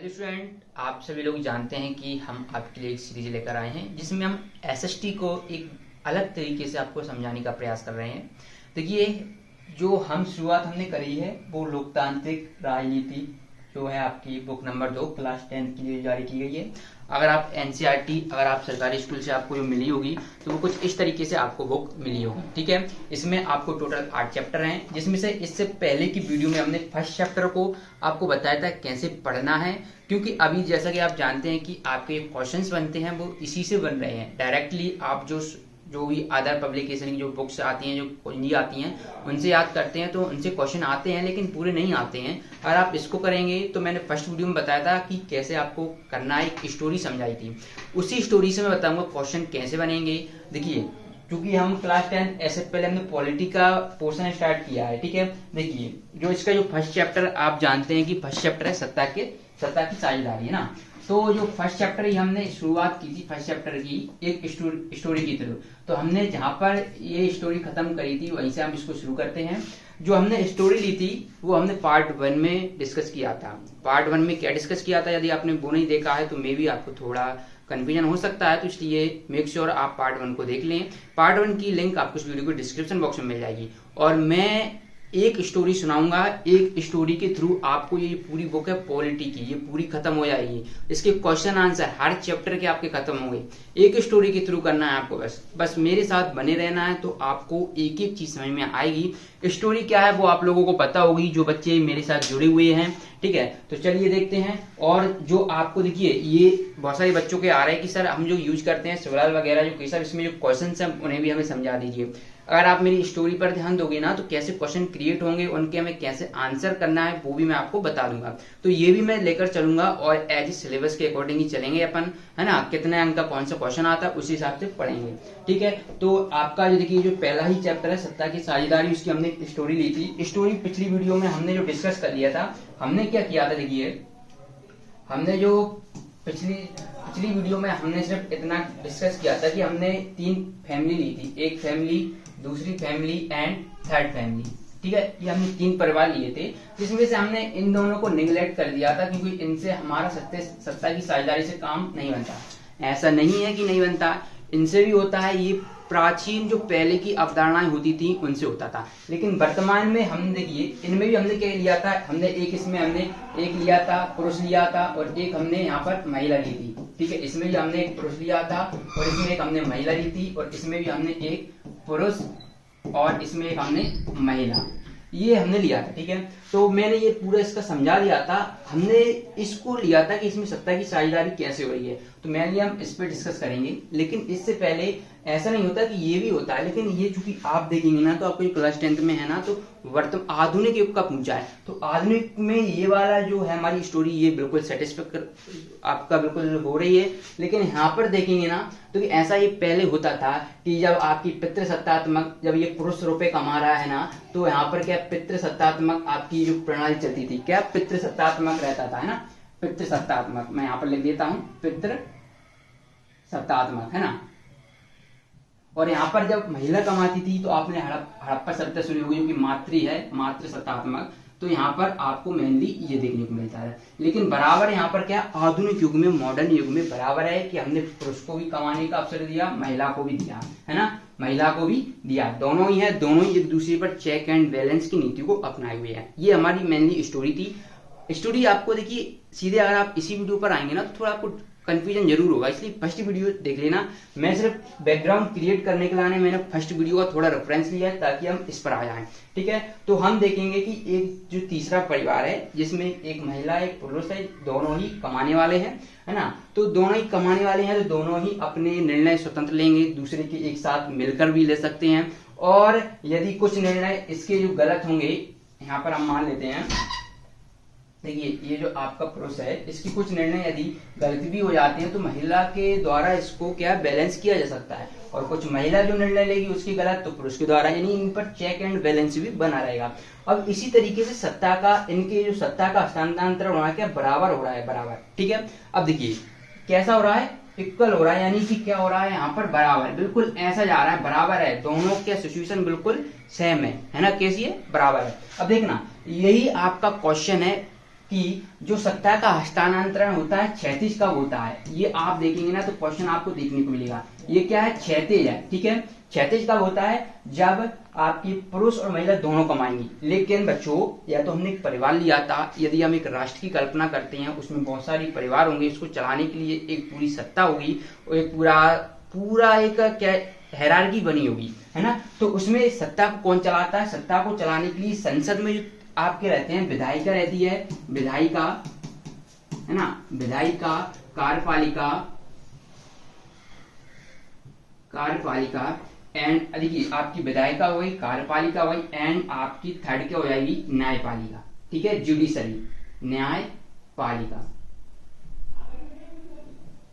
Hello student, आप सभी लोग जानते हैं कि हम आपके लिए एक सीरीज लेकर आए हैं जिसमें हम एसएसटी को एक अलग तरीके से आपको समझाने का प्रयास कर रहे हैं। देखिए, जो हम शुरुआत हमने करी है वो लोकतांत्रिक राजनीति जो है आपकी बुक नंबर 2 क्लास 10 के लिए जारी की गई है। अगर आप एनसीईआरटी अगर आप सरकारी स्कूल से आपको जो मिली होगी तो वो कुछ इस तरीके से आपको बुक मिली होगी। ठीक है, इसमें आपको टोटल 8 चैप्टर हैं, जिसमें से इससे पहले की वीडियो में हमने फर्स्ट चैप्टर को आपको बताया था कैसे पढ़ना है, क्योंकि अभी जैसा कि आप जानते हैं कि आपके क्वेश्चंस बनते हैं वो इसी से बन रहे हैं। डायरेक्टली आप जो भी अदर पब्लिकेशन की जो बुक्स आती हैं, जो हिंदी आती हैं, उनसे याद करते हैं तो उनसे क्वेश्चन आते हैं लेकिन पूरे नहीं आते हैं। अगर आप इसको करेंगे तो मैंने फर्स्ट वीडियो में बताया था कि कैसे आपको करना है, एक स्टोरी समझाई थी। उसी स्टोरी से मैं बताऊंगा क्वेश्चन कैसे बनेंगे। देखिए, क्योंकि हम क्लास 10 ऐसे पहले हमने पॉलिटी का पोर्शन स्टार्ट किया है। ठीक है, देखिए जो इसका जो फर्स्ट चैप्टर आप जानते हैं कि फर्स्ट चैप्टर है सत्ता की साझेदारी, है ना। तो जो फर्स्ट चैप्टर ही हमने शुरुआत की थी फर्स्ट चैप्टर की एक स्टोरी की थ्रू, तो हमने जहां पर ये स्टोरी खत्म करी थी वहीं से हम इसको शुरू करते हैं। जो हमने स्टोरी ली थी वो हमने पार्ट 1 में डिस्कस किया था। पार्ट 1 में क्या डिस्कस किया था, यदि आपने वो नहीं देखा है तो मे भी आपको थोड़ा कंफ्यूजन हो सकता है, तो इसलिए मेक श्योर आप पार्ट 1 को देख लें। पार्ट 1 की लिंक आपको इस वीडियो को डिस्क्रिप्शन बॉक्स में मिल जाएगी। और मैं एक स्टोरी सुनाऊंगा, एक स्टोरी के थ्रू आपको ये पूरी बुक है पॉलिटी की ये पूरी खत्म हो जाएगी। इसके क्वेश्चन आंसर हर चैप्टर के आपके खत्म होंगे। एक स्टोरी के थ्रू करना है आपको, बस मेरे साथ बने रहना है तो आपको एक एक चीज समझ में आएगी। स्टोरी क्या है वो आप लोगों को पता होगी जो बच्चे मेरे साथ जुड़े हुए हैं। ठीक है, तो चलिए देखते हैं। और जो आपको देखिए, ये बहुत सारे बच्चों के आ रहे हैं कि सर हम जो यूज करते हैं सवाल वगैरह जो कैसा, इसमें जो क्वेश्चन है उन्हें भी हमें समझा दीजिए। अगर आप मेरी स्टोरी पर ध्यान दोगे ना तो कैसे क्वेश्चन क्रिएट होंगे, उनके हमें कैसे आंसर करना है वो भी मैं आपको बता दूंगा। तो ये भी मैं लेकर चलूंगा और एज सिलेबस के अकॉर्डिंग ही चलेंगे अपन, है ना। कितने अंक का कौन सा क्वेश्चन आता है उसी हिसाब से पढ़ेंगे। ठीक है, तो आपका जो देखिए जो पहला ही चैप्टर है सत्ता की साझेदारी, उसकी हमने स्टोरी ली थी। स्टोरी पिछली वीडियो में हमने जो डिस्कस कर लिया था, हमने क्या किया था, देखिए हमने जो पिछली वीडियो में हमने सिर्फ इतना डिस्कस किया था कि हमने 3 फैमिली ली थी, एक फैमिली, दूसरी फैमिली एंड थर्ड फैमिली। ठीक है, ये हमने 3 परिवार लिए थे, जिसमें से हमने इन दोनों को निगलेक्ट कर दिया था क्योंकि इनसे हमारा सत्ता की साझेदारी से काम नहीं बनता। ऐसा नहीं है कि नहीं बनता, इनसे भी होता है। ये प्राचीन जो पहले की अवधारणाएं होती थी उनसे होता था, लेकिन वर्तमान में हम देखिए इनमें भी हमने क्या लिया था, हमने एक इसमें हमने एक लिया था पुरुष लिया था और एक हमने यहाँ पर महिला ली थी। ठीक है, इसमें भी हमने एक पुरुष लिया था और इसमें एक हमने महिला ली थी और इसमें भी हमने एक पुरुष और इसमें एक हमने महिला, ये हमने लिया था। ठीक है, तो मैंने ये पूरा इसका समझा दिया था। हमने इसको लिया था कि इसमें सत्ता की साझेदारी कैसे हो रही है, तो मैंने हम इस पे डिस्कस करेंगे। लेकिन इससे पहले ऐसा नहीं होता कि ये भी होता है, लेकिन ये चूंकि आप देखेंगे ना तो आपको क्लास 10 में है ना, तो वर्तमान आधुनिक युग का पूछा है, तो आधुनिक में ये वाला जो है हमारी स्टोरी ये बिल्कुल सेटिस्फाई आपका बिल्कुल हो रही है। लेकिन यहाँ पर देखेंगे ना तो कि ऐसा ये पहले होता था कि जब आपकी पितृसत्तात्मक, जब ये पुरुष रुपए कमा रहा है ना, तो यहाँ पर क्या पितृसत्तात्मक आपकी जो प्रणाली चलती थी, क्या पितृसत्तात्मक रहता था, है ना। पितृसत्तात्मक मैं यहाँ पर लिख देता हूं, पितृसत्तात्मक, है ना। और यहाँ पर जब महिला कमाती थी तो आपने हड़प्पा शब्द सुनी होगी कि मातृ है, मातृसत्तात्मक, तो यहाँ पर आपको मेनली ये देखने को मिलता है। लेकिन बराबर यहाँ पर क्या आधुनिक युग में, मॉडर्न युग में बराबर है कि हमने पुरुष को भी कमाने का अवसर दिया, महिला को भी दिया, है ना, महिला को भी दिया, दोनों ही है, दोनों ही एक दूसरे पर चेक एंड बैलेंस की नीति को अपनाए हुए हैं। ये हमारी मेनली स्टोरी थी। स्टोरी आपको देखिए सीधे अगर आप इसी वीडियो पर आएंगे ना तो थोड़ा आपको कंफ्यूजन जरूर होगा, इसलिए फर्स्ट वीडियो देख लेना। मैं सिर्फ बैकग्राउंड क्रिएट करने के लिए मैंने फर्स्ट वीडियो का थोड़ा रेफरेंस लिया है ताकि हम इस पर आ जाएं। ठीक है, तो हम देखेंगे कि एक जो तीसरा परिवार है जिसमें एक महिला एक पुरुष है, दोनों ही कमाने वाले हैं, है ना। तो दोनों ही कमाने वाले हैं तो दोनों ही अपने निर्णय स्वतंत्र लेंगे, दूसरे के एक साथ मिलकर भी ले सकते हैं। और यदि कुछ निर्णय इसके जो गलत होंगे, यहाँ पर हम मान लेते हैं, देखिए ये जो आपका पुरुष है इसकी कुछ निर्णय यदि गलत भी हो जाते हैं तो महिला के द्वारा इसको क्या बैलेंस किया जा सकता है, और कुछ महिला जो निर्णय लेगी उसकी गलत तो पुरुष के द्वारा, यानी इन पर चेक एंड बैलेंस भी बना रहेगा। अब इसी तरीके से सत्ता का, इनके जो सत्ता का हस्तांतरण हो रहा है क्या बराबर हो रहा है, बराबर। ठीक है, अब देखिए कैसा हो रहा है, इक्वल हो रहा है, यानी कि क्या हो रहा है यहाँ पर बराबर, बिल्कुल ऐसा जा रहा है, बराबर है, दोनों के सिचुएशन बिल्कुल सेम है ना, कैसी है, बराबर है। अब देखना यही आपका क्वेश्चन है कि जो सत्ता का हस्तांतरण होता है क्षैतिज कब होता है, ये आप देखेंगे ना तो क्वेश्चन आपको देखने को मिलेगा। ये क्या है, क्षैतिज है, ठीक है। क्षैतिज कब होता है, जब आपकी पुरुष और महिला दोनों कमाएंगी। लेकिन बच्चों, या तो हमने एक परिवार लिया था, यदि हम एक राष्ट्र की कल्पना करते हैं, उसमें बहुत सारी परिवार होंगे, इसको चलाने के लिए एक पूरी सत्ता होगी और एक पूरा एक क्या हायरार्की बनी होगी, है ना। तो उसमें सत्ता को कौन चलाता है, सत्ता को चलाने के लिए संसद में जो आपके रहते हैं, विधायिका रहती है, विधायिका, है ना, विधायिका, कार्यपालिका एंड देखिए आपकी विधायिका हो गई, कार्यपालिका हो गई एंड आपकी थर्ड क्या हो जाएगी, न्यायपालिका, ठीक है, जुडिशरी, न्यायपालिका,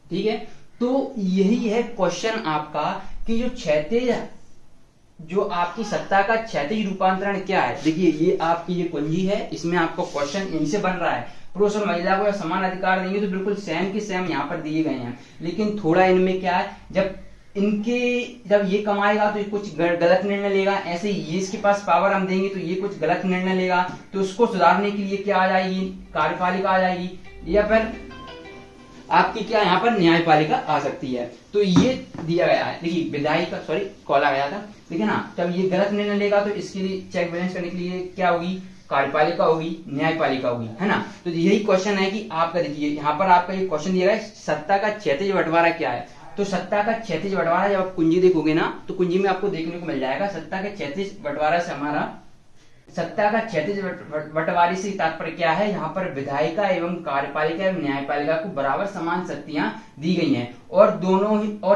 ठीक है। तो यही है क्वेश्चन आपका कि जो क्षैतिज, जो आपकी सत्ता का क्षैतिज रूपांतरण क्या है। देखिए ये आपकी ये कुंजी है, इसमें आपको क्वेश्चन यहीं से बन रहा है। पुरुष और महिला को समान अधिकार देंगे तो बिल्कुल सेम के सेम यहाँ पर दिए गए हैं, लेकिन थोड़ा इनमें क्या है, जब ये कमाएगा तो ये कुछ गलत निर्णय लेगा, ऐसे ये इसके पास पावर हम देंगे तो ये कुछ गलत निर्णय लेगा, तो उसको सुधारने के लिए क्या आ जाएगी, कार्यपालिका आ जाएगी, या फिर आपकी क्या यहाँ पर न्यायपालिका आ सकती है। तो ये दिया गया है, देखिए विधायिका, सॉरी कॉल आ गया था, ठीक है ना। जब ये गलत निर्णय लेगा तो इसके लिए चेक बैलेंस करने के लिए क्या होगी, कार्यपालिका होगी, न्यायपालिका होगी, है ना। तो यही क्वेश्चन है कि आपका देखिए यहाँ पर आपका ये क्वेश्चन दिया गया है, सत्ता का क्षैतिज बंटवारा क्या है। तो सत्ता का क्षैतिज बंटवारा जब आप कुंजी देखोगे ना तो कुंजी में आपको देखने को मिल जाएगा, सत्ता के क्षैतिज बंटवारा से हमारा, सत्ता का क्षैतिज बंटवारे से तात्पर्य क्या है, यहाँ पर विधायिका एवं कार्यपालिका एवं न्यायपालिका को बराबर समान शक्तियां दी गई हैं और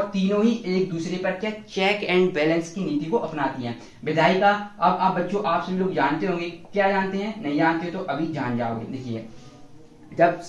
तीनों ही एक दूसरे पर क्या चेक एंड बैलेंस की नीति को अपनाती हैं। विधायिका, अब आप बच्चों आप सभी लोग जानते होंगे, क्या जानते हैं, नहीं जानते तो अभी जान जाओगे। देखिए जब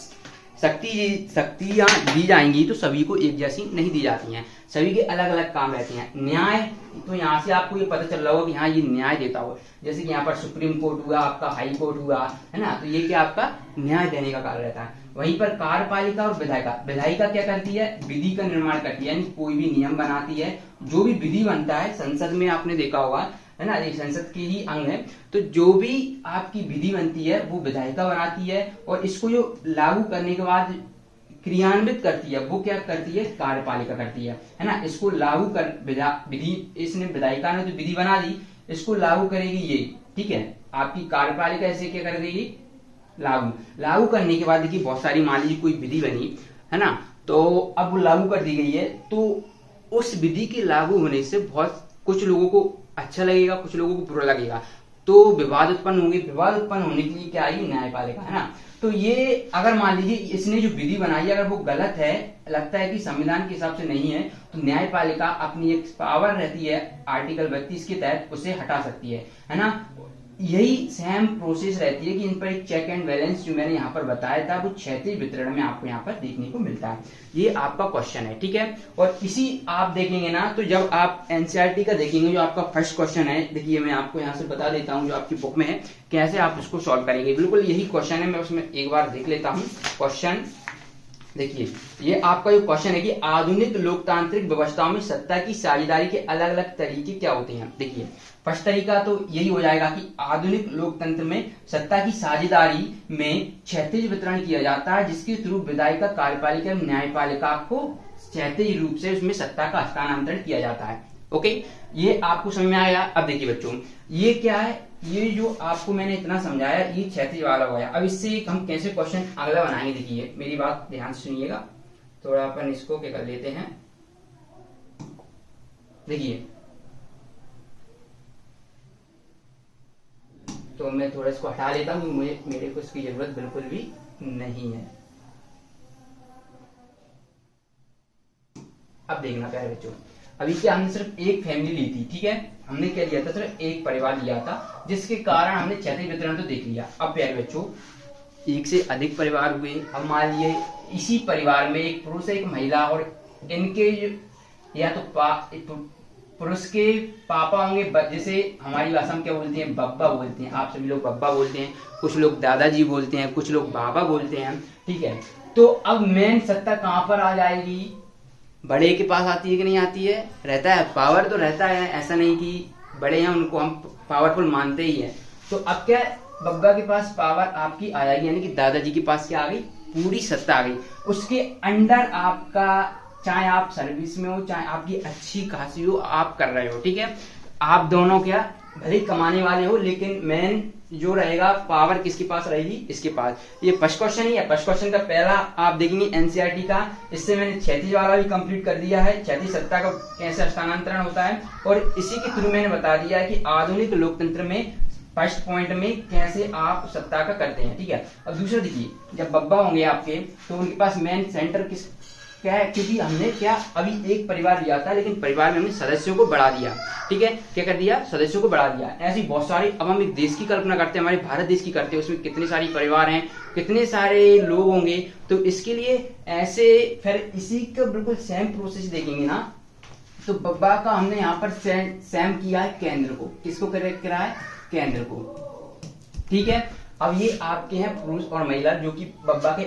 शक्तियां दी जाएंगी तो सभी को एक जैसी नहीं दी जाती हैं, सभी के अलग अलग काम रहते हैं। न्याय, तो यहाँ से आपको ये पता चल रहा होगा कि हाँ ये न्याय देता हो, जैसे कि यहाँ पर सुप्रीम कोर्ट हुआ, आपका हाई कोर्ट हुआ, है ना, तो ये क्या आपका न्याय देने का कार्य रहता है। वहीं पर कार्यपालिका और विधायिका क्या करती है, विधि का निर्माण करती है, यानी कोई भी नियम बनाती है, जो भी विधि बनता है संसद में आपने देखा होगा, है ना, ये संसद के ही अंग है, तो जो भी आपकी विधि बनती है वो विधायिका बनाती है और इसको जो लागू करने के बाद क्रियान्वित करती है वो क्या करती है, कार्यपालिका करती है ना। इसको लागू कर विधि, इसने विधायिका ने तो विधि बना दी, इसको लागू करेगी ये, ठीक है, आपकी कार्यपालिका ऐसे क्या कर देगी, लागू करने के बाद देखिए बहुत सारी, मान लीजिए कोई विधि बनी, है ना, तो अब वो लागू कर दी गई है, तो उस विधि के लागू होने से बहुत कुछ लोगों को अच्छा लगेगा, कुछ लोगों को बुरा लगेगा, तो विवाद उत्पन्न होंगे, विवाद उत्पन्न होने के लिए क्या आएगी, न्यायपालिका, है ना। तो ये अगर मान लीजिए इसने जो विधि बनाई है अगर वो गलत है, लगता है कि संविधान के हिसाब से नहीं है, तो न्यायपालिका अपनी एक पावर रहती है आर्टिकल 32 के तहत उसे हटा सकती है ना। यही सेम प्रोसेस रहती है कि इन पर एक चेक एंड बैलेंस जो मैंने यहाँ पर बताया था वो क्षैतिज वितरण में आपको यहाँ पर देखने को मिलता है। ये आपका क्वेश्चन है, ठीक है। और इसी आप देखेंगे ना तो जब आप एनसीईआरटी का देखेंगे जो आपका फर्स्ट क्वेश्चन है, देखिए मैं आपको यहाँ से बता देता हूँ जो आपकी बुक में है, कैसे आप उसको सॉल्व करेंगे। बिल्कुल यही क्वेश्चन है, मैं उसमें एक बार देख लेता हूँ क्वेश्चन। देखिए ये आपका जो क्वेश्चन है कि आधुनिक लोकतांत्रिक व्यवस्थाओं में सत्ता की साझेदारी के अलग अलग तरीके क्या होते हैं। देखिए फर्स्ट तरीका तो यही हो जाएगा कि आधुनिक लोकतंत्र में सत्ता की साझेदारी में क्षैतिज वितरण किया जाता है, जिसके थ्रू विधायिका, कार्यपालिका एवं न्यायपालिका को क्षैतिज रूप से उसमें सत्ता का हस्तांतरण किया जाता है। ओके, ये आपको समझ में आया। अब देखिए बच्चों ये क्या है, ये जो आपको मैंने इतना समझाया ये क्षैतिज वाला हो गया। अब इससे हम कैसे क्वेश्चन अगला बनाएंगे, देखिए मेरी बात ध्यान से सुनिएगा, थोड़ा अपन इसको क्या कर लेते हैं। देखिए तो मैं थोड़ा इसको हटा लेता हूँ, मेरे को इसकी जरूरत बिल्कुल भी नहीं है। अब देखना प्यारे बच्चों, अभी क्या हमने सिर्फ एक फैमिली ली थी, ठीक है, हमने क्या लिया था, सिर्फ एक परिवार लिया था, जिसके कारण हमने क्षैतिज वितरण तो देख लिया। अब प्यारे बच्चों एक से अधिक परिवार हुए, अब मान लिए इसी परिवार में एक पुरुष एक महिला और इनके या तो पुरुष के पापा होंगे, जैसे हमारी भाषा में क्या बोलते हैं, बब्बा बोलते हैं, आप सभी लोग बब्बा बोलते हैं, कुछ लोग दादाजी बोलते हैं, कुछ लोग बाबा बोलते हैं, ठीक है। तो अब मेन सत्ता कहां पर आ जाएगी, बड़े के पास आती है कि नहीं आती है, रहता है, पावर तो रहता है, ऐसा नहीं कि बड़े हैं उनको हम पावरफुल मानते ही है। तो अब क्या बब्बा के पास पावर आपकी आ जाएगी, यानी कि दादाजी के पास क्या आ गई, पूरी सत्ता आ गई। उसके अंडर आपका, चाहे आप सर्विस में हो चाहे आपकी अच्छी खासी हो, आप कर रहे हो, ठीक है, आप दोनों क्या भले कमाने वाले हो, लेकिन मेन जो रहेगा पावर किसके पास रहेगी, इसके पास। ये फर्स्ट क्वेश्चन ही है। फर्स्ट क्वेश्चन का पहला आप देखेंगे एनसीईआरटी का, इससे मैंने क्षैतिज वाला भी कंप्लीट कर दिया है, क्षैतिज सत्ता का कैसे हस्तांतरण होता है, और इसी के थ्रू मैंने बता दिया है कि आधुनिक लोकतंत्र में फर्स्ट पॉइंट में कैसे आप सत्ता का करते हैं, ठीक है। अब दूसरा देखिए, जब बब्बा होंगे आपके तो उनके पास मेन सेंटर किस क्या है, क्योंकि हमने क्या अभी एक परिवार लिया था, लेकिन परिवार में हमने सदस्यों को बढ़ा दिया, ठीक है, क्या कर दिया, सदस्यों को बढ़ा दिया। ऐसी बहुत सारी, अब हम एक देश की कल्पना करते हैं, हमारे भारत देश की करते हैं, उसमें कितने सारी परिवार हैं, कितने सारे लोग होंगे, तो इसके लिए ऐसे फिर इसी का बिल्कुल सेम प्रोसेस देखेंगे ना, तो बब्बा का हमने यहाँ पर सेम किया है केंद्र को, किसको करा है, केंद्र को, ठीक है। अब ये आपके हैं पुरुष और महिला जो कि बब्बा के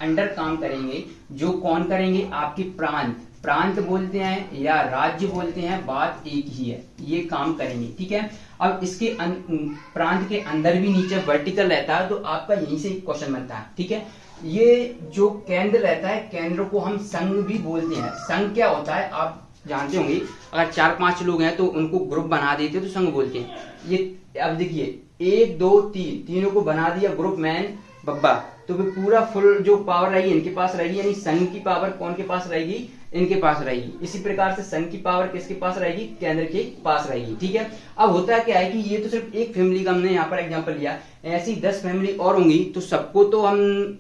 अंडर काम करेंगे, जो कौन करेंगे, आपके प्रांत बोलते हैं या राज्य बोलते हैं, बात एक ही है, ये काम करेंगे, ठीक है। अब इसके प्रांत के अंदर भी नीचे वर्टिकल रहता है, तो आपका यहीं से क्वेश्चन बनता है, ठीक है। ये जो केंद्र रहता है, केंद्र को हम संघ भी बोलते हैं। संघ क्या होता है आप जानते होंगे, अगर 4-5 लोग हैं तो उनको ग्रुप बना देते हैं तो संघ बोलते हैं। ये अब देखिए 1 2 3 तीनों को बना दिया ग्रुप मैन बब्बा, तो फिर पूरा फुल जो पावर रहेगी इनके पास रहेगी, यानी संघ की पावर कौन के पास रहेगी, इनके पास रहेगी। इसी प्रकार से संघ की पावर किसके पास रहेगी, केंद्र के पास रहेगी, ठीक है। अब होता क्या है कि ये तो सिर्फ एक फैमिली का हमने यहाँ पर एग्जांपल लिया, ऐसी 10 फैमिली और होंगी, तो सबको तो हम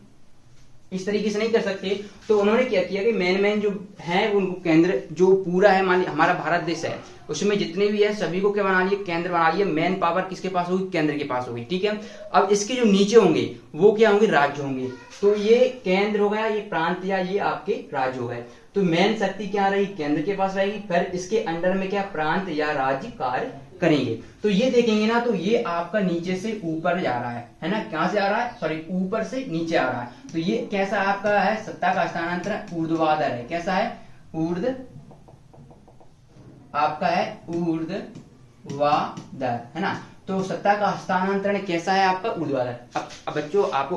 इस तरीके से नहीं कर सकते, तो उन्होंने क्या किया कि मेन जो है उनको केंद्र जो पूरा है, मान लीजिए हमारा भारत देश है, उसमें जितने भी है सभी को क्या बना लिए, केंद्र बना लिए। मेन पावर किसके पास होगी, केंद्र के पास होगी, ठीक है। अब इसके जो नीचे होंगे वो क्या होंगे, राज्य होंगे, तो ये केंद्र हो गया, ये प्रांत या ये आपके राज्य हो गए, तो मेन शक्ति क्या रहेगी, केंद्र के पास रहेगी, फिर इसके अंडर में क्या प्रांत या राज्य कार्य करेंगे। तो ये देखेंगे ना, तो ये आपका नीचे से ऊपर जा रहा है ना, कहां से आ रहा है, सॉरी ऊपर से नीचे आ रहा है, तो ये कैसा आपका है, सत्ता का हस्तांतरण ऊर्ध्वाधर है, कैसा है, आपका है ऊर्ध्वाधर, है ना। तो सत्ता का हस्तांतरण कैसा है आपका, ऊर्ध्वाधर। अब बच्चों आपको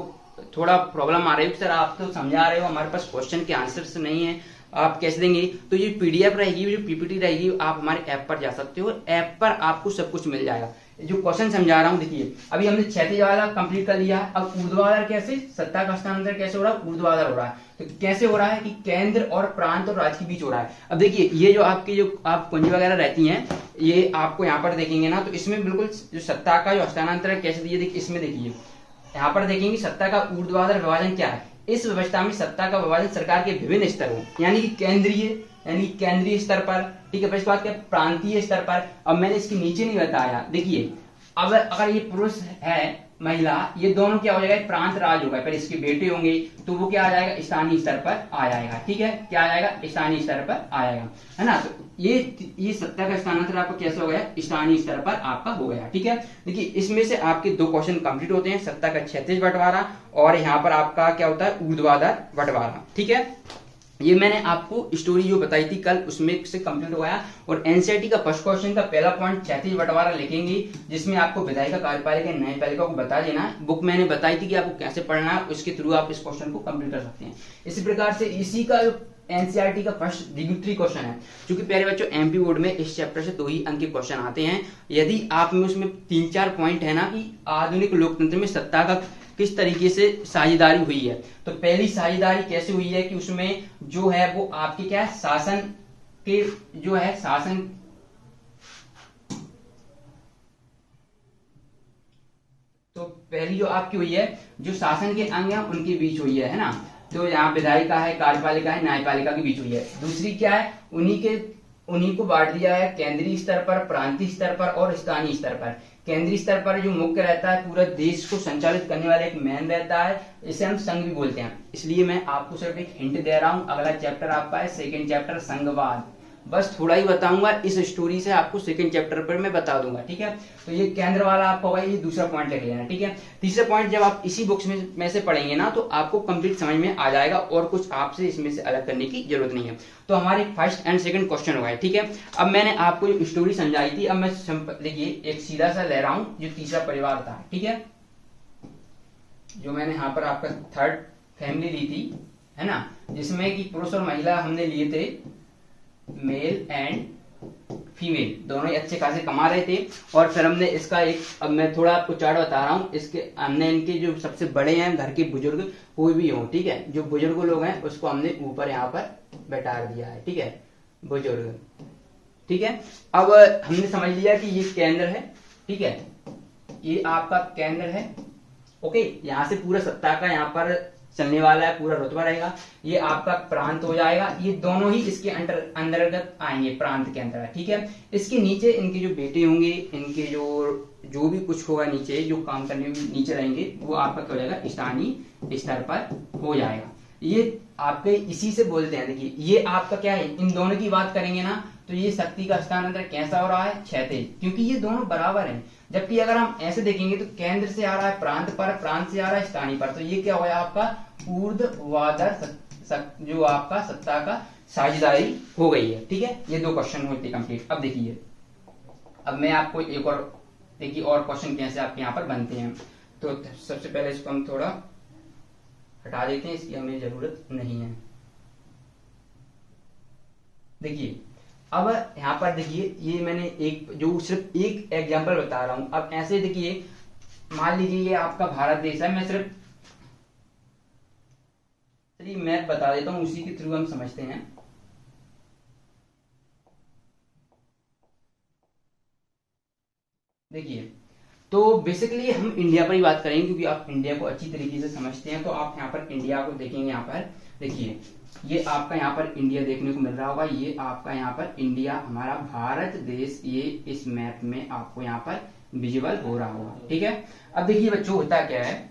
थोड़ा प्रॉब्लम आ रही है, सर आप तो समझा रहे हो, हमारे पास क्वेश्चन के आंसर्स नहीं है, आप कैसे देंगे, तो ये पीडीएफ रहेगी, जो पीपीटी रहेगी, आप हमारे ऐप पर जा सकते हो, ऐप पर आपको सब कुछ मिल जाएगा। जो क्वेश्चन समझा रहा हूं देखिए, अभी हमने क्षैतिज वाला कंप्लीट कर लिया, अब ऊर्ध्वाधर कैसे, सत्ता का हस्तांतरण कैसे हो रहा है, ऊर्ध्वाधर हो रहा है, तो कैसे हो रहा है कि केंद्र और प्रांत और राज्य के बीच हो रहा है। अब देखिए ये जो आपकी जो आप कुंजी वगैरह रहती हैं, ये आपको यहाँ पर देखेंगे ना, तो इसमें बिल्कुल जो सत्ता का जो हस्तांतरण कैसे दिए, देखिए इसमें देखिए यहाँ पर देखेंगे सत्ता का ऊर्ध्वाधर विभाजन क्या है। इस व्यवस्था में सत्ता का विभाजन सरकार के विभिन्न स्तरों, यानी कि केंद्रीय स्तर पर, ठीक है, इसके बाद क्या प्रांतीय स्तर पर। अब मैंने इसके नीचे नहीं बताया, देखिए अब अगर ये पुरुष है महिला, ये दोनों क्या हो जाएगा, प्रांत राज होगा, पर इसके बेटे होंगे तो वो क्या आ जाएगा, स्थानीय स्तर पर आ जाएगा, ठीक है, क्या आ जाएगा, स्थानीय स्तर पर आ जाएगा, है ना। तो ये सत्ता का स्थानांतरण आपका कैसे हो गया, स्थानीय स्तर पर आपका हो गया, ठीक है। देखिए इसमें से आपके 2 क्वेश्चन कंप्लीट होते हैं, सत्ता का क्षैतिज बंटवारा और यहाँ पर आपका क्या होता है, ऊर्ध्वाधर बंटवारा, ठीक है। ये मैंने आपको स्टोरी जो बताई थी कल, उसमें से कंप्लीट हो गया। और एनसीईआरटी का फर्स्ट क्वेश्चन का पहला पॉइंट क्षैतिज बंटवारा लिखेंगे, जिसमें आपको विधायिका, कार्यपालिका, न्यायपालिका को बता देना। बुक मैंने बताई थी कि आपको कैसे पढ़ना है, उसके थ्रू आप इस क्वेश्चन को कंप्लीट कर सकते हैं। इसी प्रकार से इसी का जो एनसीईआरटी का फर्स्ट द्विगुत्री क्वेश्चन है, क्योंकि प्यारे बच्चों एमपी बोर्ड में इस चैप्टर से 2 ही अंक के क्वेश्चन आते हैं। यदि आप में उसमें 3-4 पॉइंट है ना कि आधुनिक लोकतंत्र में सत्ता का किस तरीके से साझेदारी हुई है, तो पहली साझेदारी कैसे हुई है कि उसमें जो है वो आपके क्या है, शासन के जो है शासन, तो पहली जो आपकी हुई है जो शासन के अंग है उनके बीच हुई है ना, तो यहाँ विधायिका है, कार्यपालिका है, न्यायपालिका के बीच हुई है। दूसरी क्या है, उन्हीं को बांट दिया है केंद्रीय स्तर पर, प्रांतीय स्तर पर और स्थानीय स्तर पर। केंद्रीय स्तर पर जो मुख्य रहता है, पूरा देश को संचालित करने वाला एक मैन रहता है, इसे हम संघ भी बोलते हैं। इसलिए मैं आपको सिर्फ एक हिंट दे रहा हूं, अगला चैप्टर आपका है 2nd चैप्टर संघवाद, बस थोड़ा ही बताऊंगा, इस स्टोरी से आपको 2nd चैप्टर पर मैं बता दूंगा, ठीक है। तो ये केंद्र वाला आपका होगा, ये दूसरा पॉइंट लिख लेना, ठीक है। तीसरा पॉइंट जब आप इसी बुक्स में से पढ़ेंगे ना, तो आपको कंप्लीट समझ में आ जाएगा और कुछ आपसे इसमें से अलग करने की जरूरत नहीं है। तो हमारे फर्स्ट एंड सेकंड क्वेश्चन हो गए, ठीक है। अब मैंने आपको स्टोरी समझाई थी, अब मैं देखिए एक सीधा सा ले रहा हूं, जो तीसरा परिवार था, ठीक है। जो मैंने यहाँ पर आपका थर्ड फैमिली ली थी, है ना, जिसमें कि पुरुष और महिला हमने लिए थे, मेल एंड फीमेल दोनों ही अच्छे खासे कमा रहे थे। और फिर हमने इसका एक, अब मैं थोड़ा आपको चार्ट बता रहा हूँ, इसके हमने इनके जो सबसे बड़े हैं घर के बुजुर्ग, कोई भी हो, ठीक है, जो बुजुर्ग लोग हैं उसको हमने ऊपर यहाँ पर बैठा दिया है, ठीक है, बुजुर्ग, ठीक है। अब हमने समझ लिया कि ये केंद्र है, ठीक है, ये आपका केंद्र है, ओके, यहाँ से पूरा सत्ता का यहाँ पर चलने वाला है, पूरा रुतबा रहेगा। ये आपका प्रांत हो जाएगा, ये दोनों ही इसके अंतर्गत आएंगे, प्रांत के अंतर्गत, ठीक है। इसके नीचे इनके जो बेटे होंगे, इनके जो भी कुछ होगा नीचे, जो काम करने में नीचे रहेंगे, वो आपका क्या हो जाएगा, स्थानीय स्तर पर हो जाएगा। ये आपके इसी से बोलते हैं, देखिए ये आपका क्या है, इन दोनों की बात करेंगे ना तो ये शक्ति का स्थानांतरण कैसा हो रहा है, क्षैतिज, क्योंकि ये दोनों बराबर हैं। जबकि अगर हम ऐसे देखेंगे तो केंद्र से आ रहा है प्रांत पर, प्रांत से आ रहा है स्थानीय पर, तो ये क्या हुआ आपका ऊर्ध्वाधर जो आपका सत्ता का साझेदारी हो गई है, ठीक है। ये दो क्वेश्चन होते कंप्लीट। अब देखिए, अब मैं आपको एक और देखिए और क्वेश्चन कैसे आपके यहाँ पर बनते हैं। तो सबसे पहले इसको हम थोड़ा हटा देते हैं, इसकी हमें जरूरत नहीं है। देखिए अब यहाँ पर देखिए, ये मैंने एक जो सिर्फ एक एग्जांपल बता रहा हूं। अब ऐसे देखिए, मान लीजिए ये आपका भारत देश है, मैं सिर्फ चलिए मैप बता देता हूं, उसी के थ्रू हम समझते हैं। देखिए तो बेसिकली हम इंडिया पर ही बात करेंगे, क्योंकि आप इंडिया को अच्छी तरीके से समझते हैं। तो आप यहाँ पर इंडिया को देखेंगे, यहाँ पर देखिए ये आपका यहाँ पर इंडिया देखने को मिल रहा होगा, ये आपका यहाँ पर इंडिया, हमारा भारत देश, ये इस मैप में आपको यहाँ पर विजिबल हो रहा होगा, ठीक है। अब देखिए बच्चों, होता क्या है,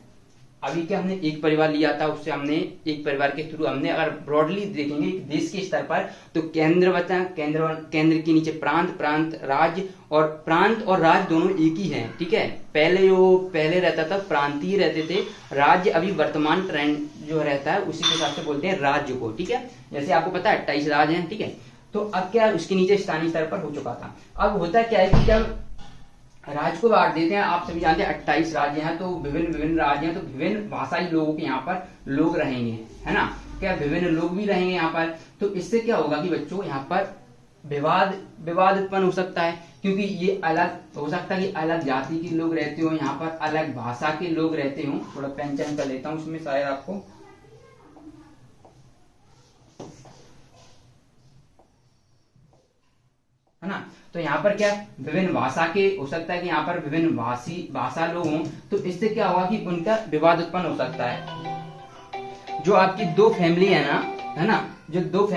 अभी क्या हमने एक परिवार लिया था, उससे हमने एक परिवार के थ्रू हमने अगर ब्रॉडली देखेंगे देश के स्तर पर, तो केंद्र बता, केंद्र के नीचे प्रांत, प्रांत राज्य, और प्रांत और राज्य दोनों एक ही हैं, ठीक है। पहले रहता था प्रांतीय रहते थे, राज्य अभी वर्तमान ट्रेंड जो रहता है उसी के हिसाब से बोलते हैं राज्य को, ठीक है। जैसे आपको पता है 28 राज्य हैं, ठीक है। तो अब क्या उसके नीचे स्थानीय स्तर पर हो चुका था। अब होता क्या है कि जब राज्य को बांट देते हैं, आप सभी जानते हैं 28 राज्य हैं, तो विभिन्न राज्य हैं, तो विभिन्न भाषाई लोगों के यहाँ पर लोग रहेंगे, है ना, क्या विभिन्न लोग भी रहेंगे यहाँ पर। तो इससे क्या होगा कि बच्चों यहाँ पर विवाद उत्पन्न हो सकता है, क्योंकि ये अलग हो सकता है कि अलग जाति के लोग रहते हो, यहाँ पर अलग भाषा के लोग रहते हो। थोड़ा पेन चेन कर लेता हूँ उसमें, शायद आपको है ना। तो यहाँ पर क्या विभिन्न भाषा के हो सकता है कि यहाँ पर विभिन्न भाषा लोग हों, तो इससे क्या होगा कि उनका विवाद उत्पन्न हो सकता है। जो आपकी दो फैमिली है ना, है ना, जो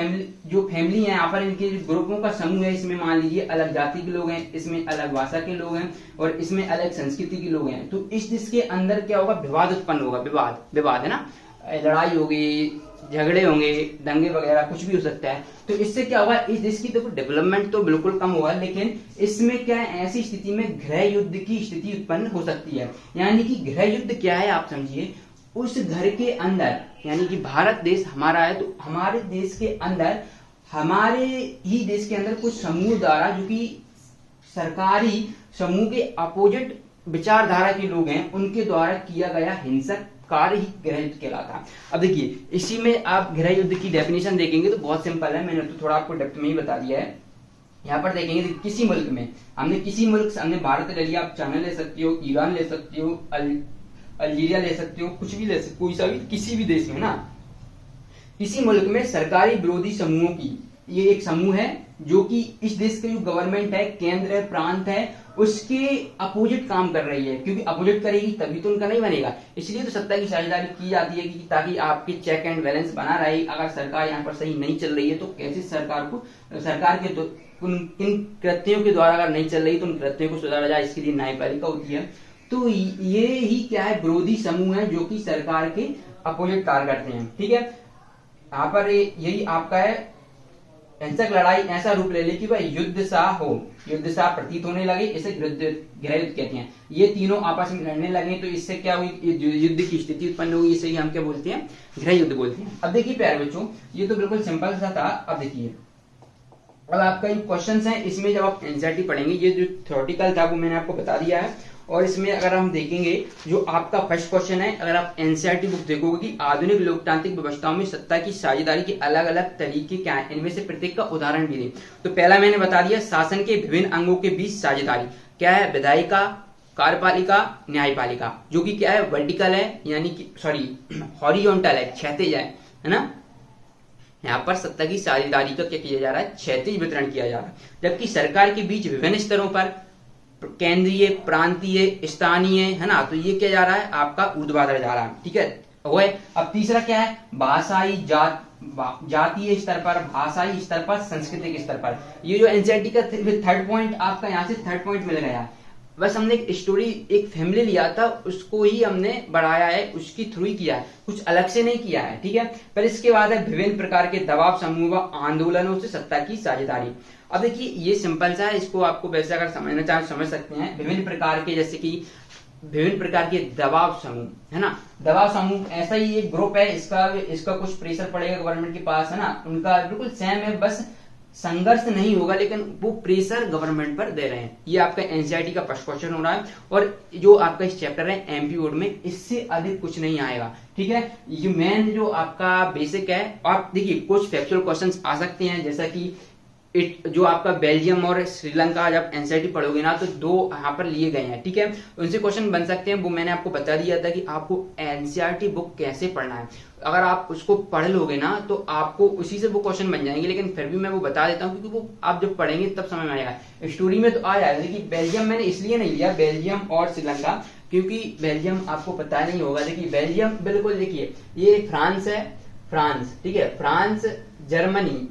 फैमिली है यहाँ पर, इनके ग्रुपों का समूह है, इसमें मान लीजिए अलग जाति के लोग हैं, इसमें अलग भाषा के लोग हैं, और इसमें अलग संस्कृति के लोग हैं। तो इसके अंदर क्या होगा, विवाद उत्पन्न होगा, विवाद है ना, लड़ाई होगी, झगड़े होंगे, दंगे वगैरह कुछ भी हो सकता है। तो इससे क्या होगा, इस देश की देखो डेवलपमेंट तो बिल्कुल कम होगा, लेकिन इसमें क्या है, ऐसी स्थिति में गृह युद्ध की स्थिति उत्पन्न हो सकती है। यानी कि गृह युद्ध क्या है, आप समझिए, उस घर के अंदर, यानी कि भारत देश हमारा है, तो हमारे देश के अंदर, हमारे ही देश के अंदर कुछ समूह द्वारा, जो कि सरकारी समूह के अपोजिट विचारधारा के लोग हैं, उनके द्वारा किया गया हिंसक कार्य ही गृह युद्ध कहलाता है। अब देखिए, इसी में आप गृह युद्ध की डेफिनेशन देखेंगे तो बहुत सिंपल है, मैंने तो थोड़ा आपको डेप्थ में ही बता दिया है। यहाँ पर देखेंगे तो किसी मुल्क में, हमने भारत ले लिया, आप चाइना ले सकते हो, ईरान ले सकते हो, अल्जीरिया ले सकते हो, कुछ भी ले सकते, कोई सा भी, किसी भी देश में ना, किसी मुल्क में सरकारी विरोधी समूहों की, ये एक समूह है जो कि इस देश के जो गवर्नमेंट है, केंद्र है, प्रांत है, उसके अपोजिट काम कर रही है, क्योंकि अपोजिट करेगी तभी तो उनका नहीं बनेगा। इसलिए तो सत्ता की साझेदारी की जाती है, कि ताकि आपकी चेक एंड बैलेंस बना रहे। अगर सरकार यहाँ पर सही नहीं चल रही है, तो कैसे सरकार के तो किन कृत्यों के द्वारा अगर नहीं चल रही, तो उन कृत्यों को सुधारा जाए, इसके लिए न्यायपालिका होती है। तो ये ही क्या है, विरोधी समूह है जो कि सरकार के अपोजिट कार्य करते हैं, ठीक है। यहाँ पर यही आपका है, हिंसक लड़ाई ऐसा रूप ले ली कि भाई युद्ध सा प्रतीत होने लगे, इसे गृह युद्ध कहते हैं। ये तीनों आपस में लड़ने लगे, तो इससे क्या हुई, युद्ध की स्थिति उत्पन्न हुई, इसे हम क्या बोलते हैं, गृह युद्ध बोलते हैं। अब देखिए प्यारे बच्चों, ये तो बिल्कुल सिंपल सा था। अब देखिए, अब आपका ये क्वेश्चन है, इसमें जब आप एनसीईआरटी पढ़ेंगे, ये जो थ्योरेटिकल था वो मैंने आपको बता दिया है, और इसमें अगर हम देखेंगे जो आपका फर्स्ट क्वेश्चन है, अगर आप एनसीईआरटी बुक देखोगे कि आधुनिक लोकतांत्रिक व्यवस्थाओं में सत्ता की साझेदारी के अलग अलग तरीके क्या है, इनमें से प्रत्येक का उदाहरण भी दें। तो पहला मैंने बता दिया, शासन के विभिन्न अंगों के बीच साझेदारी क्या है, विधायिका, कार्यपालिका, न्यायपालिका, जो कि क्या है, वर्टिकल है, यानी कि सॉरी हॉरिजॉन्टल है, क्षैतिज है ना। यहाँ पर सत्ता की साझेदारी का क्या किया जा रहा है, क्षैतिज वितरण किया जा रहा है। जबकि सरकार के बीच विभिन्न स्तरों पर केंद्रीय, प्रांतीय, स्थानीय, है ना, तो ये क्या जा रहा है, आपका ऊर्ध्वाधर जा रहा है, ठीक है। अब तीसरा क्या है, भाषाई, जातीय स्तर पर, भाषाई स्तर पर, सांस्कृतिक स्तर पर। ये जो एनसीईआरटी का थर्ड पॉइंट आपका यहाँ से थर्ड पॉइंट मिल गया। बस हमने एक स्टोरी, एक फैमिली लिया था, उसको ही हमने बढ़ाया है, उसकी थ्रू ही किया है, कुछ अलग से नहीं किया है, ठीक है। पर इसके बाद है विभिन्न प्रकार के दबाव समूह व आंदोलनों से सत्ता की साझेदारी। अब देखिए ये सिंपल सा है, इसको आपको वैसे अगर समझना चाहे समझ सकते हैं। विभिन्न प्रकार के, जैसे कि विभिन्न प्रकार के दबाव समूह, है ना, दबाव समूह ऐसा ही एक ग्रुप है, इसका कुछ प्रेशर पड़ेगा गवर्नमेंट के पास, है ना, उनका बिल्कुल सेम है, बस संघर्ष नहीं होगा लेकिन वो प्रेशर गवर्नमेंट पर दे रहे हैं। ये आपका एनसीईआरटी का फर्स्ट क्वेश्चन हो रहा है, और जो आपका इस चैप्टर है एमपी बोर्ड में इससे अधिक कुछ नहीं आएगा, ठीक है। ये मेन जो आपका बेसिक है। आप देखिए कुछ फैक्चुअल क्वेश्चंस आ सकते हैं, जैसा कि जो आपका बेल्जियम और श्रीलंका जब एनसीईआरटी पढ़ोगे ना, तो दो यहाँ पर लिए गए हैं, ठीक है, उनसे क्वेश्चन बन सकते हैं। वो मैंने आपको बता दिया था कि आपको एनसीईआरटी बुक कैसे पढ़ना है। अगर आप उसको पढ़ लोगे ना तो आपको उसी से वो क्वेश्चन बन जाएंगे, लेकिन फिर भी मैं वो बता देता हूँ क्योंकि वो आप जब पढ़ेंगे तब समझ में आएगा। स्टोरी में तो आ जाएगा, लेकिन बेल्जियम मैंने इसलिए नहीं लिया, बेल्जियम और श्रीलंका, क्योंकि बेल्जियम आपको पता नहीं होगा। देखिए बेल्जियम बिल्कुल, देखिए ये फ्रांस है, फ्रांस, ठीक है, फ्रांस, जर्मनी,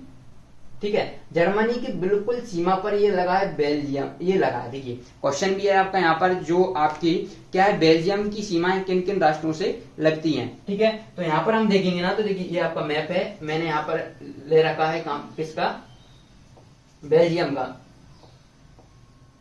ठीक है, जर्मनी की बिल्कुल सीमा पर ये लगा है बेल्जियम, ये लगा है। देखिए क्वेश्चन भी है आपका यहाँ पर, जो आपकी क्या है, बेल्जियम की सीमाएं किन किन राष्ट्रों से लगती हैं, ठीक है। तो यहाँ पर हम देखेंगे ना, तो देखिए ये आपका मैप है, मैंने यहाँ पर ले रखा है काम किसका, बेल्जियम का।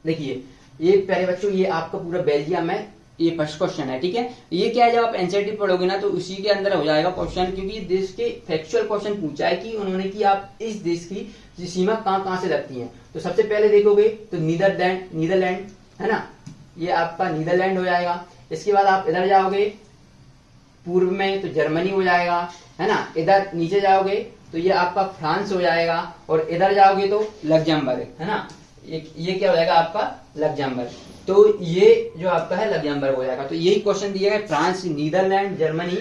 देखिए ये प्यारे बच्चों, ये आपका पूरा बेल्जियम है, ये फर्स्ट क्वेश्चन है, ठीक है। ये क्या है, जब आप एनसीईआरटी पढ़ोगे ना तो उसी के अंदर हो जाएगा क्वेश्चन, क्योंकि देश के फैक्चुअल क्वेश्चन पूछा है कि उन्होंने कि आप इस देश की सीमा कहाँ कहाँ से लगती है। तो सबसे पहले देखोगे तो नीदरलैंड, है ना, ये आपका नीदरलैंड हो जाएगा। इसके बाद आप इधर जाओगे पूर्व में तो जर्मनी हो जाएगा, है ना, इधर नीचे जाओगे तो ये आपका फ्रांस हो जाएगा, और इधर जाओगे तो लग्जमबर्ग, है ना, ये क्या हो जाएगा आपका लग्जमबर्ग। तो ये जो आपका है लग्जमबर्ग हो जाएगा। तो यही क्वेश्चन दिया है, फ्रांस, नीदरलैंड, जर्मनी,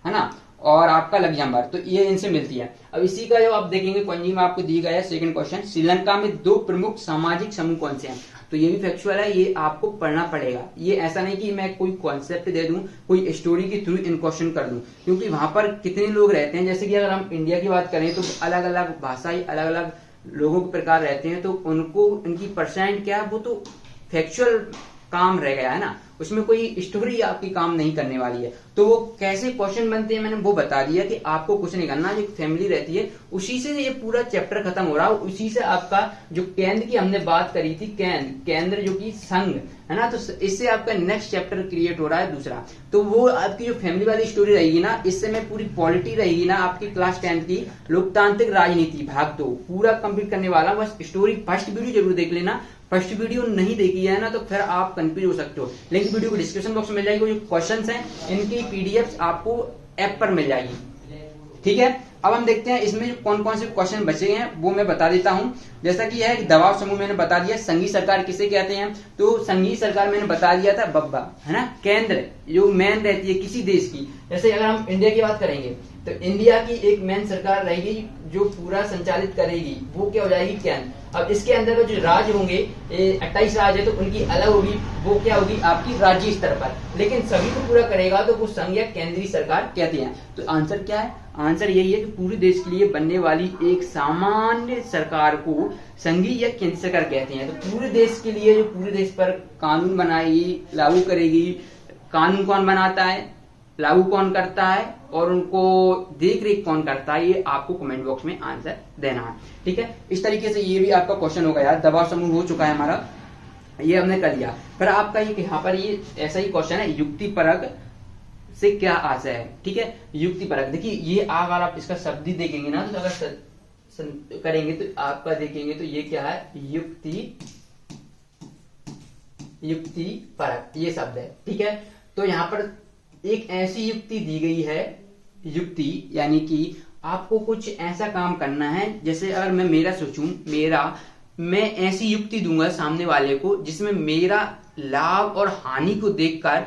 है ना, और आपका लग्जमबर्ग, तो ये इनसे मिलती है। अब इसी का जो आप देखेंगे पंजी में आपको दी गया है सेकंड क्वेश्चन, श्रीलंका में दो प्रमुख सामाजिक समूह कौन से हैं। तो ये भी फैक्चुअल है, ये आपको पढ़ना पड़ेगा। ये ऐसा नहीं कि मैं कोई कॉन्सेप्ट दे दूं, कोई स्टोरी के थ्रू इन क्वेश्चन कर दूं, क्योंकि वहां पर कितने लोग रहते हैं। जैसे कि अगर हम इंडिया की बात करें तो अलग अलग भाषाई, अलग अलग लोगों के प्रकार रहते हैं, तो उनको उनकी परसेंट क्या है, वो तो फैक्चुअल काम रह गया है ना, उसमें कोई स्टोरी आपकी काम नहीं करने वाली है। तो वो कैसे क्वेश्चन बनते हैं मैंने वो बता दिया कि आपको कुछ नहीं करना, जो फैमिली रहती है उसी से ये पूरा चैप्टर खत्म हो रहा है। उसी से आपका जो केंद्र की हमने बात करी थी, केंद्र जो कि संघ है ना, तो इससे आपका नेक्स्ट चैप्टर क्रिएट हो रहा है दूसरा। तो वो आपकी जो फैमिली वाली स्टोरी रहेगी ना, इससे में पूरी पॉलिटी रहेगी ना आपकी क्लास 10 की, लोकतांत्रिक राजनीति भाग 2 पूरा कंप्लीट करने वाला। बस स्टोरी फर्स्ट वीडियो जरूर देख लेना, फर्स्ट वीडियो नहीं देखी है ना तो फिर आप कंफ्यूज हो सकते हो। लिंक वीडियो को डिस्क्रिप्शन बॉक्स में मिल जाएगी, जो क्वेश्चंस हैं इनकी पीडीएफ आपको ऐप पर मिल जाएगी, ठीक है। अब हम देखते हैं इसमें जो कौन कौन से क्वेश्चन बचे हैं वो मैं बता देता हूं। जैसा कि है दबाव समूह मैंने बता दिया, संघीय सरकार किसे कहते हैं, तो संघीय सरकार मैंने बता दिया था बब्बा, है ना, केंद्र जो मेन रहती है किसी देश की। जैसे अगर हम इंडिया की बात करेंगे तो इंडिया की एक मेन सरकार रहेगी जो पूरा संचालित करेगी, वो क्या हो जाएगी, केंद्र। अब इसके अंदर जो राज्य होंगे 28 राज्य है तो उनकी अलग होगी, वो क्या होगी आपकी राज्य स्तर पर, लेकिन सभी को पूरा करेगा तो वो संघ या केंद्रीय सरकार कहते हैं। तो आंसर क्या है, आंसर यही है कि पूरे देश के लिए बनने वाली एक सामान्य सरकार को संघीय या केंद्रीय सरकार कहते हैं। तो पूरे देश के लिए जो पूरे देश पर कानून बनाएगी, लागू करेगी, कानून कौन बनाता है, लागू कौन करता है और उनको देख रेख कौन करता है, ये आपको कमेंट बॉक्स में आंसर देना है, ठीक है। इस तरीके से ये भी आपका क्वेश्चन होगा यार, दबाव समूह हो चुका है हमारा, ये हमने कर लिया। फिर आपका ये यहाँ पर ये ऐसा ही क्वेश्चन है, युक्ति परक से क्या आशय है, ठीक है। युक्ति परक, देखिए ये अगर आप इसका शब्द देखेंगे ना तो अगर करेंगे तो आपका देखेंगे तो ये क्या है, युक्ति युक्ति परक ये शब्द है, ठीक है। तो यहाँ पर एक ऐसी युक्ति दी गई है, युक्ति यानी कि आपको कुछ ऐसा काम करना है, जैसे अगर मैं मेरा सोचूं, मैं ऐसी युक्ति दूंगा सामने वाले को जिसमें मेरा लाभ और हानि को देखकर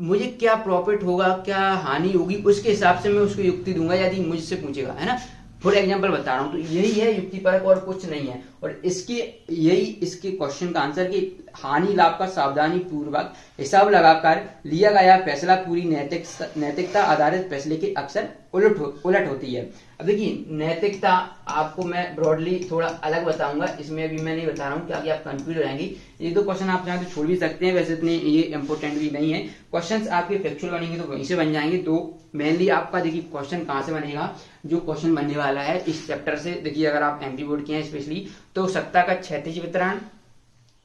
मुझे क्या प्रॉफिट होगा, क्या हानि होगी, उसके हिसाब से मैं उसको युक्ति दूंगा यदि मुझसे पूछेगा, है ना। फॉर एग्जाम्पल बता रहा हूं, तो यही है युक्ति परक और कुछ नहीं है। और इसके क्वेश्चन का आंसर कि हानि लाभ का सावधानी पूर्वक हिसाब लगाकर लिया गया फैसला पूरी नैतिकता आधारित फैसले के अक्सर उलट होती है। अब देखिए, नैतिकता आपको मैं ब्रॉडली थोड़ा अलग बताऊंगा, इसमें अभी मैं नहीं बता रहा हूँ कि आगे आप कंफ्यूज हो जाएंगे। ये दो क्वेश्चन आप चाहें तो छोड़ भी सकते हैं, वैसे इतने ये इंपॉर्टेंट भी नहीं है। क्वेश्चंस आपके फैक्चुअल बनेंगे तो वहीं से बन जाएंगे। तो मेनली आपका देखिए क्वेश्चन कहाँ से बनेगा, जो क्वेश्चन बनने वाला है इस चैप्टर से, देखिए अगर आप एमपी बोर्ड के हैं स्पेशली, तो सत्ता का क्षैतिज वितरण,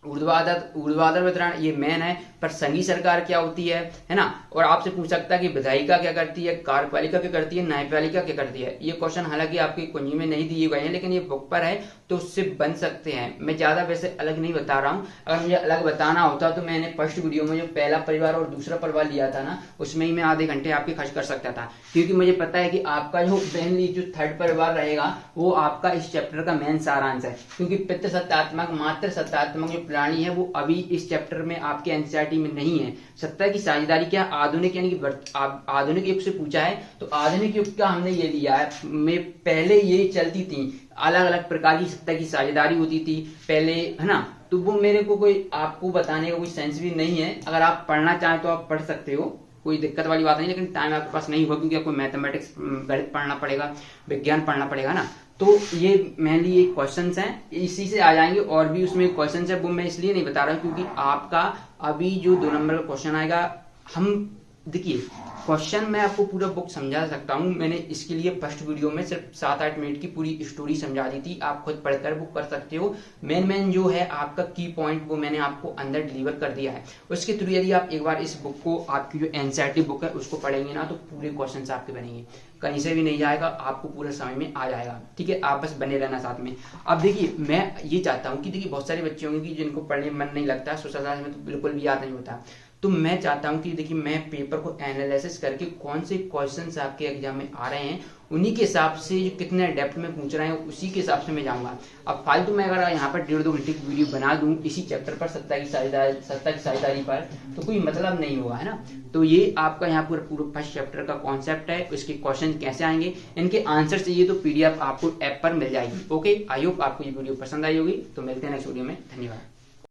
ऊर्ध्वाधर वितरण ये मेन है, पर संघीय सरकार क्या होती है ना। और आपसे पूछ सकता है कि विधायिका क्या करती है, कार्यपालिका क्या करती है, न्यायपालिका क्या करती है। ये क्वेश्चन हालांकि आपकी कुंजी में नहीं दिए गए हैं, लेकिन ये बुक पर है तो उससे बन सकते हैं। मैं ज्यादा वैसे अलग नहीं बता रहा हूँ, अगर मुझे अलग बताना होता तो मैंने फर्स्ट वीडियो में जो पहला परिवार और दूसरा परिवार लिया था ना, उसमें ही मैं आधे घंटे आपके खर्च कर सकता था, क्योंकि मुझे पता है कि आपका जो मेनली जो थर्ड परिवार रहेगा वो आपका इस चैप्टर का मेन सारांश है। क्योंकि पितृसत्तात्मक मातृ सत्तात्मक जो प्राणी है वो अभी इस चैप्टर में आपके एनसीईआरटी में नहीं है। सत्ता की साझेदारी क्या आधुनिक यानी कि आधुनिक युग से पूछा है, तो आधुनिक युग का हमने ये लिया है। में पहले ये चलती थी, अलग अलग प्रकार की सत्ता की साझेदारी होती थी पहले, है ना। तो वो मेरे को कोई आपको बताने का कोई सेंस भी नहीं है। अगर आप पढ़ना चाहें तो आप पढ़ सकते हो, कोई दिक्कत वाली बात नहीं, लेकिन टाइम आपके पास नहीं होगा क्योंकि आपको मैथमेटिक्स गणित पढ़ना पड़ेगा, विज्ञान पढ़ना पड़ेगा ना। तो ये मेनली ये क्वेश्चंस हैं, इसी से आ जाएंगे। और भी उसमें क्वेश्चंस है, वो मैं इसलिए नहीं बता रहा हूँ क्योंकि आपका अभी जो 2 नंबर का क्वेश्चन आएगा, हम देखिए क्वेश्चन मैं आपको पूरा बुक समझा सकता हूँ। मैंने इसके लिए फर्स्ट वीडियो में सिर्फ 7-8 मिनट की पूरी स्टोरी समझा दी थी, आप खुद पढ़कर बुक कर सकते हो। मेन जो है आपका की पॉइंट वो मैंने आपको अंदर डिलीवर कर दिया है। उसके थ्रू यदि आप एक बार इस बुक को, आपकी जो एनसीईआरटी बुक है उसको पढ़ेंगे ना, तो पूरे क्वेश्चन आपके बनेंगे, कहीं से भी नहीं जाएगा, आपको पूरा समझ में आ जाएगा, ठीक है। आप बस बने रहना साथ में। अब देखिए मैं ये चाहता हूँ कि देखिए बहुत सारे बच्चे होंगे कि जिनको पढ़ने में मन नहीं लगता, सोशल साइंस में तो बिल्कुल भी याद नहीं होता। तो मैं चाहता हूं कि देखिए मैं पेपर को एनालिसिस करके कौन से क्वेश्चंस आपके एग्जाम में आ रहे हैं, उन्हीं के हिसाब से जो कितने डेप्थ में पूछ रहे हैं उसी के हिसाब से मैं जाऊंगा। अब फालतू मैं अगर यहाँ पर 1.5-2 घंटे की वीडियो बना दूं इसी चैप्टर पर, सत्ता की साझेदारी पर, तो कोई मतलब नहीं होगा, है ना। तो ये आपका यहाँ पूरा फर्स्ट चैप्टर का कॉन्सेप्ट है, उसके क्वेश्चन कैसे आएंगे, इनके आंसर चाहिए तो PDF आपको ऐप पर मिल जाएगी। ओके, आई होप आपको ये वीडियो पसंद आई होगी। तो मिलते हैं नेक्स्ट वीडियो में, धन्यवाद।